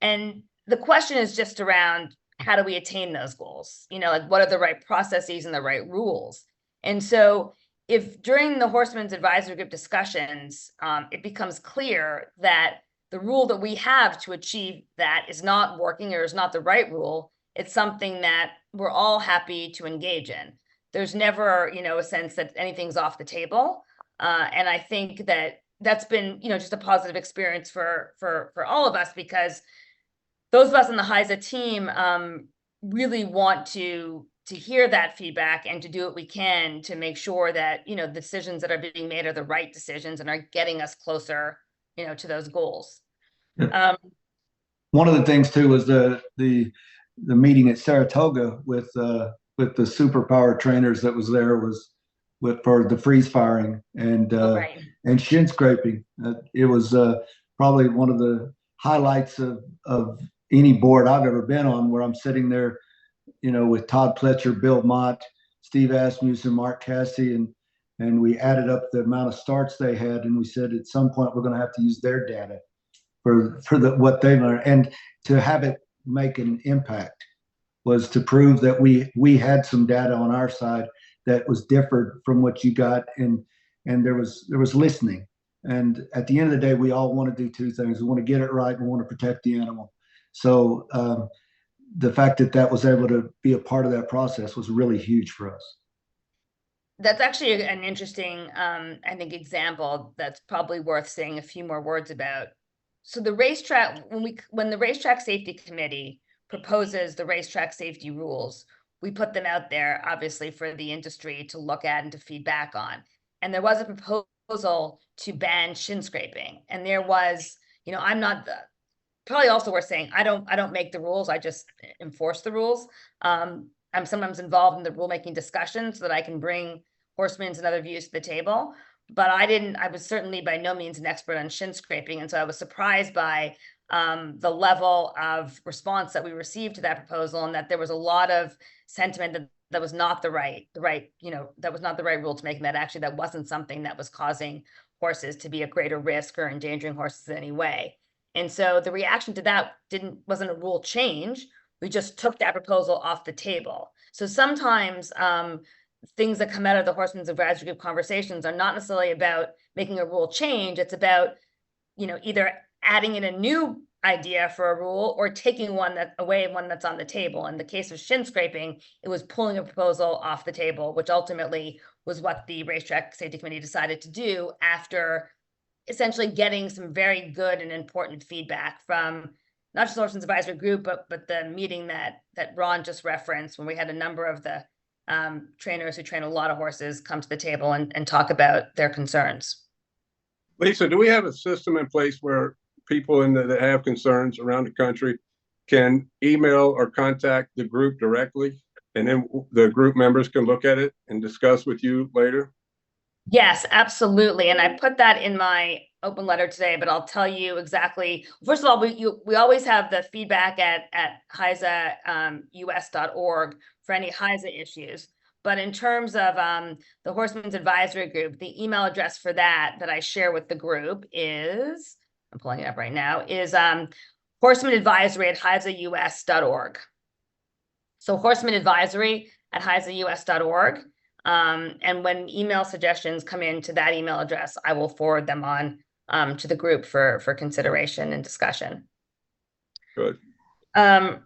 [SPEAKER 1] And the question is just around, how do we attain those goals? You know, like, what are the right processes and the right rules? And so if during the Horsemen's Advisory Group discussions, it becomes clear that the rule that we have to achieve that is not working or is not the right rule, it's something that we're all happy to engage in. There's never, you know, a sense that anything's off the table. And I think that that's been, you know, just a positive experience for all of us, because those of us on the HISA team really want to hear that feedback and to do what we can to make sure that, you know, the decisions that are being made are the right decisions and are getting us closer, you know, to those goals.
[SPEAKER 3] Yeah. One of the things too was the meeting at Saratoga with the superpower trainers that was there, was for the freeze firing and
[SPEAKER 1] Right.
[SPEAKER 3] and shin scraping. It was probably one of the highlights of any board I've ever been on, where I'm sitting there, you know, with Todd Pletcher, Bill Mott, Steve Asmussen, Mark Cassie, and we added up the amount of starts they had, and we said at some point we're going to have to use their data for what they learned, and to have it make an impact was to prove that we had some data on our side that was different from what you got, and there was listening. And at the end of the day, we all want to do two things: we want to get it right, and we want to protect the animal. So the fact that was able to be a part of that process was really huge for us.
[SPEAKER 1] That's actually an interesting, I think, example that's probably worth saying a few more words about. So the racetrack, when the racetrack safety committee proposes the racetrack safety rules, we put them out there, obviously, for the industry to look at and to feedback on. And there was a proposal to ban shin scraping. And there was, you know, probably also worth saying, I don't make the rules, I just enforce the rules. I'm sometimes involved in the rulemaking discussion so that I can bring horsemen's and other views to the table. But I was certainly by no means an expert on shin scraping. And so I was surprised by the level of response that we received to that proposal, and that there was a lot of sentiment that was not the right, you know, that was not the right rule to make, and that actually that wasn't something that was causing horses to be at greater risk or endangering horses in any way. And so the reaction to that wasn't a rule change. We just took that proposal off the table. So sometimes things that come out of the Horsemen's Advisory Group conversations are not necessarily about making a rule change. It's about, you know, either adding in a new idea for a rule or taking one that's on the table. In the case of shin scraping, it was pulling a proposal off the table, which ultimately was what the Racetrack Safety Committee decided to do after essentially getting some very good and important feedback from not just the Horsemen's Advisory Group, but the meeting that Ron just referenced, when we had a number of the trainers who train a lot of horses come to the table and talk about their concerns.
[SPEAKER 2] Lisa, do we have a system in place where people that have concerns around the country can email or contact the group directly? and then the group members can look at it and discuss with you later?
[SPEAKER 1] Yes, absolutely. And I put that in my open letter today, but I'll tell you exactly. First of all, we always have the feedback at HISAUS.org for any HISA issues. But in terms of the Horsemen's Advisory Group, the email address for that I share with the group is, I'm pulling it up right now, is horsemenadvisory@HISAUS.org. So horsemenadvisory@HISAUS.org. And when email suggestions come in to that email address, I will forward them on to the group for consideration and discussion.
[SPEAKER 2] Good.
[SPEAKER 1] All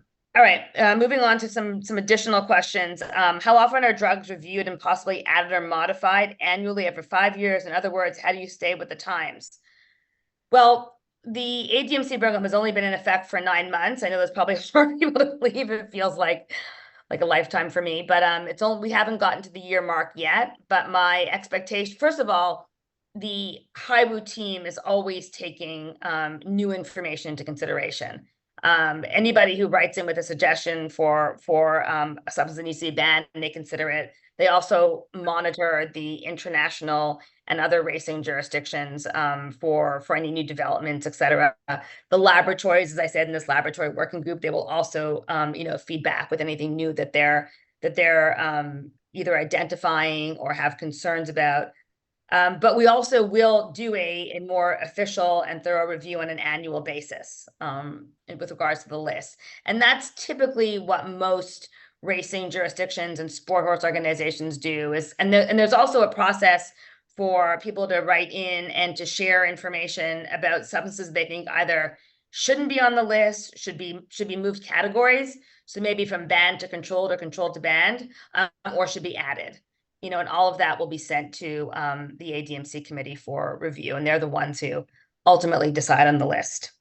[SPEAKER 1] right, moving on to some additional questions. How often are drugs reviewed and possibly added or modified annually every 5 years? In other words, how do you stay with the times? Well, the ADMC program has only been in effect for 9 months. I know there's probably hard for people to believe. It feels like a lifetime for me, but we haven't gotten to the year mark yet. But my expectation, first of all, the HIWU team is always taking new information into consideration. Anybody who writes in with a suggestion for a substance that needs to be banned, and they consider it. They also monitor the international and other racing jurisdictions for any new developments, et cetera. The laboratories, as I said, in this laboratory working group, they will also feedback with anything new that they're either identifying or have concerns about. But we also will do a more official and thorough review on an annual basis with regards to the list. And that's typically what most racing jurisdictions and sport horse organizations do. And there's also a process for people to write in and to share information about substances they think either shouldn't be on the list, should be moved categories. So maybe from banned to controlled or controlled to banned, or should be added. And all of that will be sent to the ADMC committee for review, and they're the ones who ultimately decide on the list.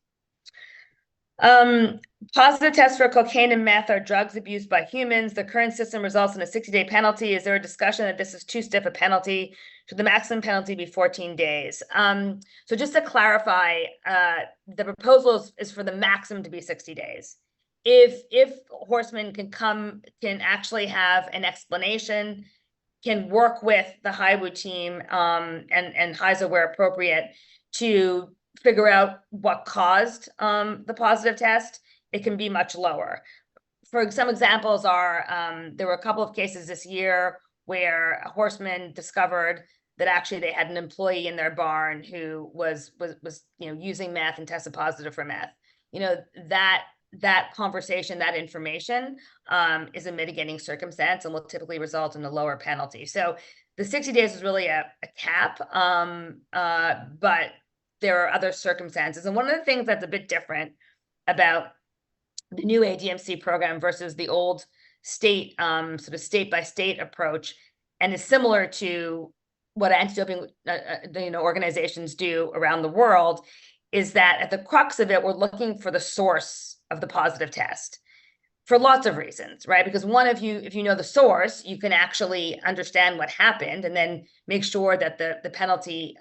[SPEAKER 1] Positive tests for cocaine and meth are drugs abused by humans. The current system results in a 60-day penalty. Is there a discussion that this is too stiff a penalty? Should the maximum penalty be 14 days? So just to clarify, the proposal is for the maximum to be 60 days. If horsemen can actually have an explanation, can work with the HIWU team and HISA where appropriate to figure out what caused the positive test, it can be much lower. For some examples are, there were a couple of cases this year where a horseman discovered that actually they had an employee in their barn who was using meth and tested positive for meth. That conversation, that information is a mitigating circumstance and will typically result in a lower penalty. So the 60 days is really a cap, but there are other circumstances. And one of the things that's a bit different about the new ADMC program versus the old state, sort of state-by-state approach, and is similar to what anti-doping organizations do around the world, is that at the crux of it, we're looking for the source of the positive test for lots of reasons, right? Because one, if you know the source, you can actually understand what happened and then make sure that the penalty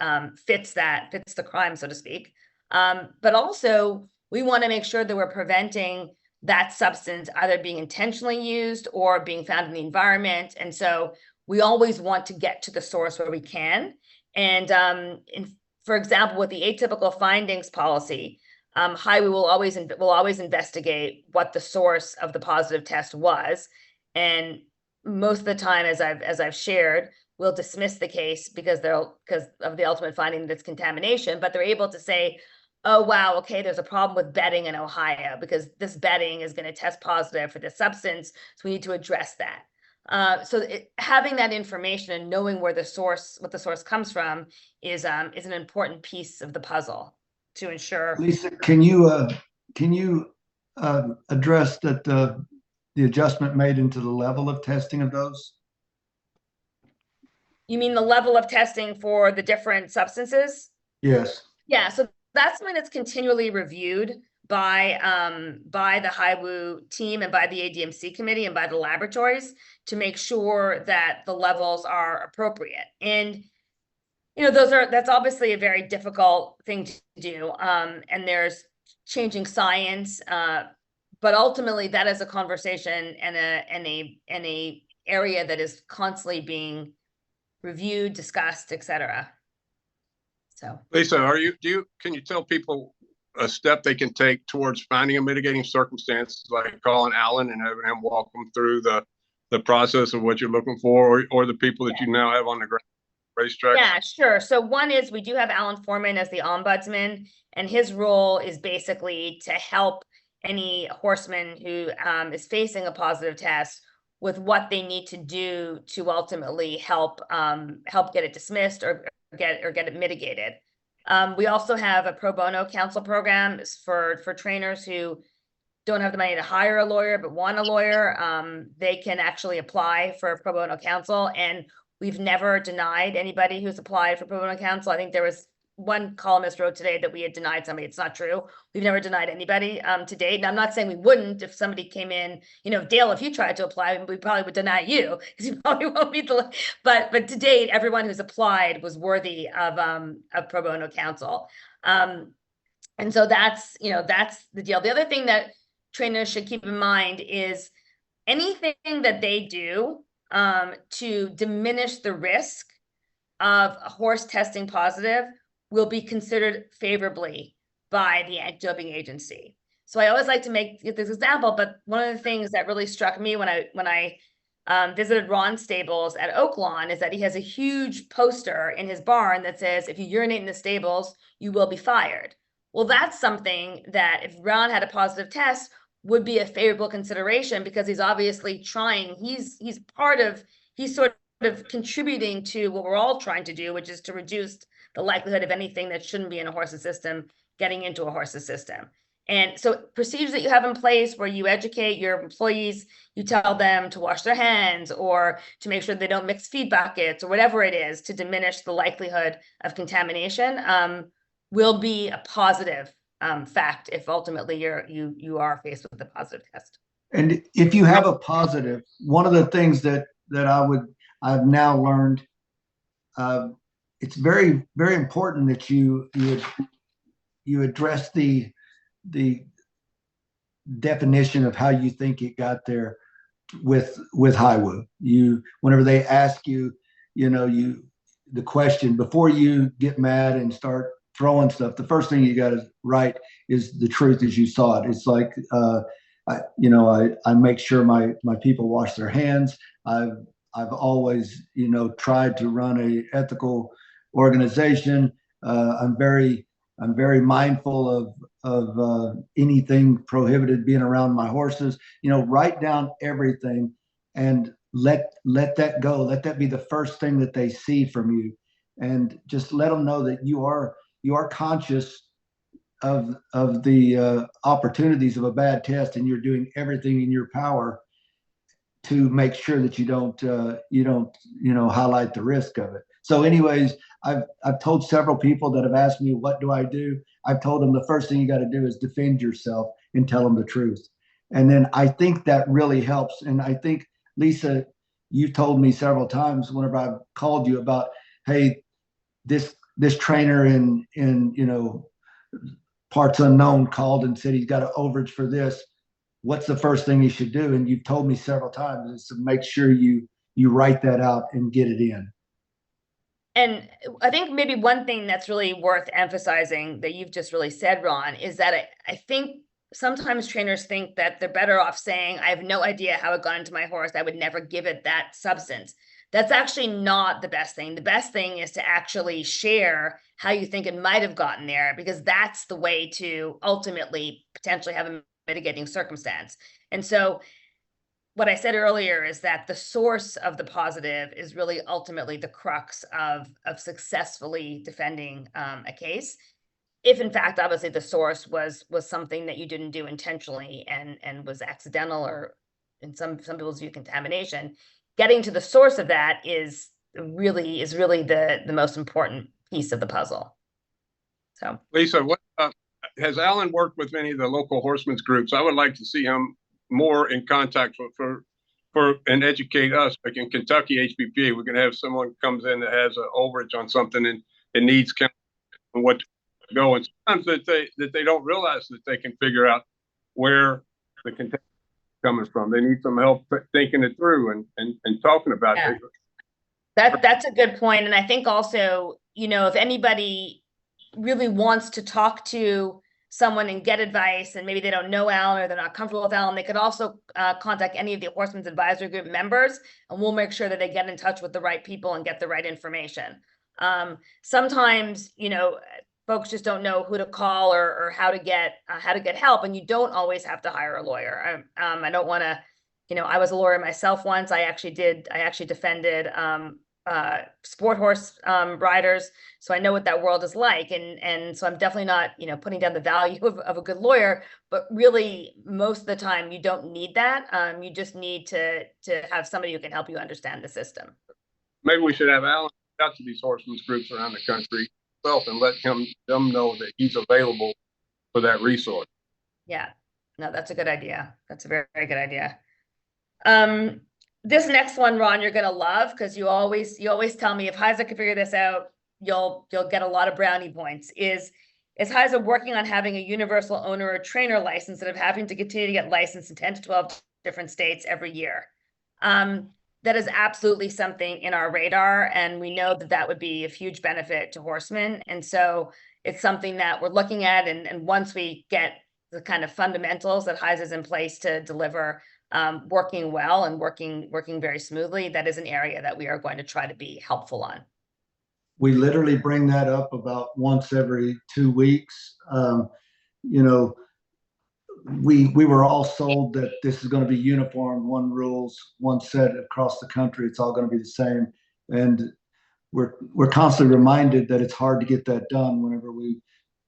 [SPEAKER 1] fits the crime, so to speak. But also, we want to make sure that we're preventing that substance either being intentionally used or being found in the environment. And so we always want to get to the source where we can. And for example, with the atypical findings policy, HIWU will always investigate what the source of the positive test was, and most of the time, as I've shared, we'll dismiss the case because of the ultimate finding that it's contamination. But they're able to say, "Oh wow, okay, there's a problem with bedding in Ohio because this bedding is going to test positive for this substance, so we need to address that." So having that information and knowing what the source comes from is an important piece of the puzzle to ensure.
[SPEAKER 3] Lisa, can you address that the adjustment made into the level of testing of those?
[SPEAKER 1] You mean the level of testing for the different substances?
[SPEAKER 3] Yes.
[SPEAKER 1] Yeah, so that's when it's continually reviewed by the HIWU team and by the ADMC committee and by the laboratories to make sure that the levels are appropriate. And that's obviously a very difficult thing to do. And there's changing science, but but ultimately that is a conversation and a area that is constantly being reviewed, discussed, etc. So
[SPEAKER 2] Lisa, can you tell people a step they can take towards finding a mitigating circumstance, like calling Alan and having him walk them through the process of what you're looking for, or the people that you now have on the racetrack?
[SPEAKER 1] yeah, sure. So one is we do have Alan Foreman as the ombudsman, and his role is basically to help any horseman who is facing a positive test with what they need to do to ultimately help get it dismissed or get it mitigated. We also have a pro bono counsel program for trainers who don't have the money to hire a lawyer but want a lawyer. They can actually apply for pro bono counsel, and we've never denied anybody who's applied for pro bono counsel. I think there was one columnist wrote today that we had denied somebody. It's not true. We've never denied anybody to date. And I'm not saying we wouldn't if somebody came in, Dale, if you tried to apply, we probably would deny you because you probably won't be but to date, everyone who's applied was worthy of pro bono counsel. And so that's the deal. The other thing that trainers should keep in mind is anything that they do to diminish the risk of a horse testing positive will be considered favorably by the anti-doping agency. So I always like to make this example, but one of the things that really struck me when I visited Ron's stables at Oaklawn is that he has a huge poster in his barn that says, if you urinate in the stables, you will be fired. Well, that's something that if Ron had a positive test would be a favorable consideration, because he's obviously trying, he's sort of contributing to what we're all trying to do, which is to reduce the likelihood of anything that shouldn't be in a horse's system getting into a horse's system. And so procedures that you have in place where you educate your employees, you tell them to wash their hands or to make sure they don't mix feed buckets or whatever it is to diminish the likelihood of contamination, will be a positive fact if ultimately you are faced with a positive test.
[SPEAKER 3] And if you have a positive, one of the things that I've now learned, it's very, very important that you address the definition of how you think it got there with HIWU. Whenever they ask you, the question, before you get mad and start throwing stuff, the first thing you got to write is the truth as you saw it. It's like, I make sure my people wash their hands. I've always, tried to run a ethical organization. I'm very mindful of anything prohibited being around my horses. Write down everything and let that go. Let that be the first thing that they see from you, and just let them know that you are conscious of the opportunities of a bad test, and you're doing everything in your power to make sure that you don't highlight the risk of it. So anyways, I've told several people that have asked me, what do I do? I've told them the first thing you got to do is defend yourself and tell them the truth. And then I think that really helps. And I think, Lisa, you told me several times whenever I've called you about, hey, this trainer in parts unknown called and said he's got an overage for this. What's the first thing he should do? And you've told me several times is to make sure you write that out and get it in.
[SPEAKER 1] And I think maybe one thing that's really worth emphasizing that you've just really said, Ron, is that I think sometimes trainers think that they're better off saying, I have no idea how it got into my horse. I would never give it that substance. That's actually not the best thing. The best thing is to actually share how you think it might have gotten there, because that's the way to ultimately potentially have a mitigating circumstance. And so what I said earlier is that the source of the positive is really ultimately the crux of successfully defending a case. If in fact, obviously the source was something that you didn't do intentionally and was accidental, or in some people's view, contamination, getting to the source of that is really the most important piece of the puzzle. So
[SPEAKER 2] Lisa, what has Alan worked with any of the local horsemen's groups? I would like to see him more in contact for and educate us. Like in Kentucky HPPA, we're going to have someone who comes in that has an overage on something and it needs counsel on what to go. And sometimes that they don't realize that they can figure out where the contention coming from. They need some help thinking it through and talking about it.
[SPEAKER 1] That's a good point. And I think also, if anybody really wants to talk to someone and get advice, and maybe they don't know Alan or they're not comfortable with Alan, they could also contact any of the Horsemen's Advisory Group members, and we'll make sure that they get in touch with the right people and get the right information. Sometimes, folks just don't know who to call or how to get help, and you don't always have to hire a lawyer. I don't want to, I was a lawyer myself once. I actually defended sport horse riders, so I know what that world is like, and so I'm definitely not putting down the value of a good lawyer, but really most of the time you don't need that. You just need to have somebody who can help you understand the system.
[SPEAKER 2] Maybe we should have Alan out to these horsemen's groups around the country and let them know that he's available for that resource.
[SPEAKER 1] Yeah, no, that's a good idea. That's a very, very good idea. This next one, Ron, you're gonna love, because you always tell me if HISA can figure this out, you'll get a lot of brownie points. Is HISA working on having a universal owner or trainer license instead of having to continue to get licensed in 10 to 12 different states every year? That is absolutely something in our radar, and we know that would be a huge benefit to horsemen. And so it's something that we're looking at, and once we get the kind of fundamentals that HISA is in place to deliver, working well and working very smoothly, that is an area that we are going to try to be helpful on.
[SPEAKER 3] We literally bring that up about once every 2 weeks. We were all sold that this is going to be uniform, one rules, one set across the country. It's all going to be the same. And we're constantly reminded that it's hard to get that done whenever we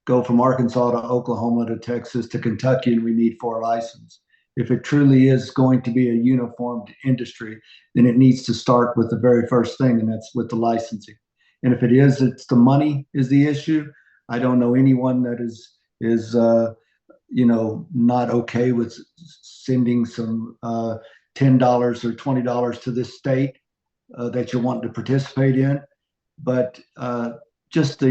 [SPEAKER 3] go from Arkansas to Oklahoma to Texas to Kentucky, and we need 4 licenses. If it truly is going to be a uniformed industry, then it needs to start with the very first thing, and that's with the licensing. And if it is, it's the money is the issue. I don't know anyone that is not okay with sending some $10 or $20 to this state that you want to participate in. But just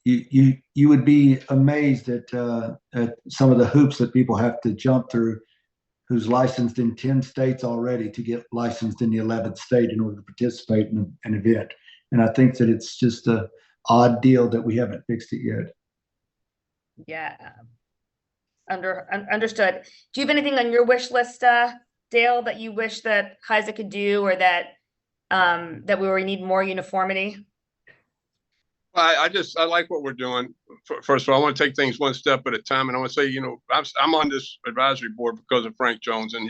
[SPEAKER 3] you would be amazed at some of the hoops that people have to jump through, who's licensed in 10 states already, to get licensed in the 11th state in order to participate in an event. And I think that it's just an odd deal that we haven't fixed it yet.
[SPEAKER 1] Yeah. Understood. Do you have anything on your wish list, Dale, that you wish that HISA could do, or that we need more uniformity?
[SPEAKER 2] I like what we're doing. First of all, I want to take things one step at a time, and I want to say, I'm on this advisory board because of Frank Jones, and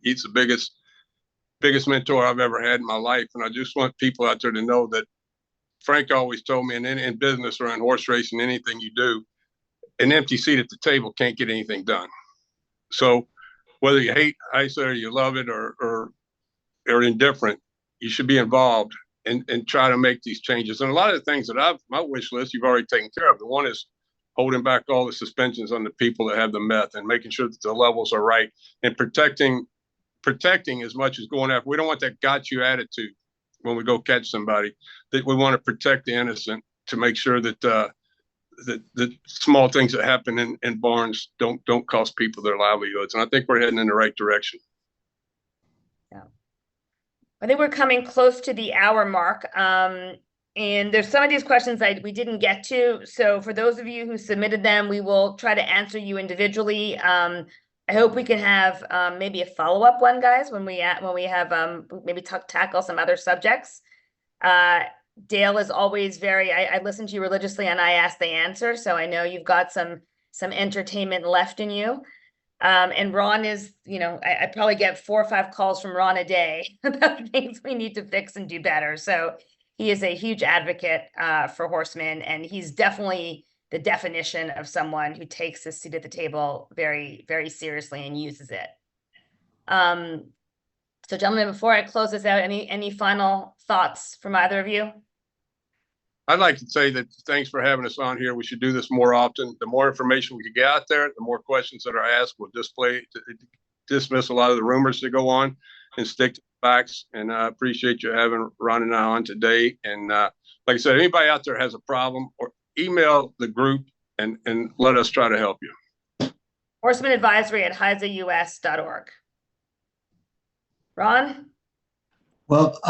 [SPEAKER 2] he's the biggest mentor I've ever had in my life. And I just want people out there to know that Frank always told me, in business or in horse racing, anything you do, an empty seat at the table can't get anything done. So whether you hate HISA or you love it or indifferent, you should be involved and try to make these changes. And a lot of the things that my wish list, you've already taken care of. The one is holding back all the suspensions on the people that have the meth, and making sure that the levels are right, and protecting as much as going after. We don't want that got you attitude when we go catch somebody. That we want to protect the innocent, to make sure that the small things that happen in barns don't cost people their livelihoods. And I think we're heading in the right direction.
[SPEAKER 1] Yeah. I think we're coming close to the hour mark. And there's some of these questions we didn't get to. So for those of you who submitted them, we will try to answer you individually. I hope we can have maybe a follow-up one, guys, when we have maybe tackle some other subjects. Dale is always I listen to you religiously, and I ask, they answer. So I know you've got some entertainment left in you. And Ron is, I probably get 4 or 5 calls from Ron a day about things we need to fix and do better. So he is a huge advocate for horsemen, and he's definitely the definition of someone who takes his seat at the table very, very seriously and uses it. So gentlemen, before I close this out, any final thoughts from either of you?
[SPEAKER 2] I'd like to say that thanks for having us on here. We should do this more often. The more information we can get out there, the more questions that are asked will dismiss a lot of the rumors that go on and stick to the facts. And I appreciate you having Ron and I on today. And like I said, anybody out there has a problem, or email the group and let us try to help you.
[SPEAKER 1] Horseman Advisory at HISAUS.org. Ron?
[SPEAKER 3] Well,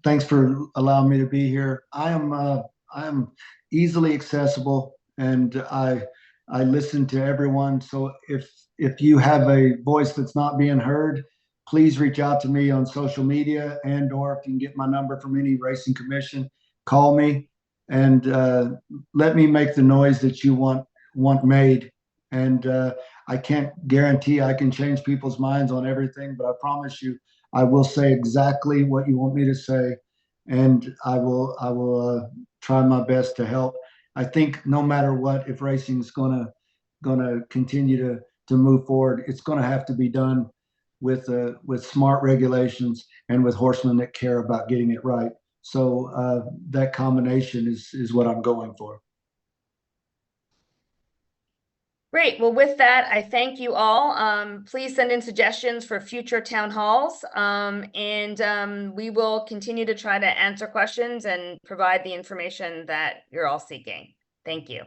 [SPEAKER 3] thanks for allowing me to be here. I am easily accessible, and I listen to everyone. So if you have a voice that's not being heard, please reach out to me on social media, and/or if you can get my number from any racing commission, call me and let me make the noise that you want made. And I can't guarantee I can change people's minds on everything, but I promise you, I will say exactly what you want me to say, and I will try my best to help. I think no matter what, if racing's gonna continue to move forward, it's gonna have to be done with smart regulations and with horsemen that care about getting it right. So that combination is what I'm going for.
[SPEAKER 1] Great. Well, with that, I thank you all. Please send in suggestions for future town halls, and we will continue to try to answer questions and provide the information that you're all seeking. Thank you.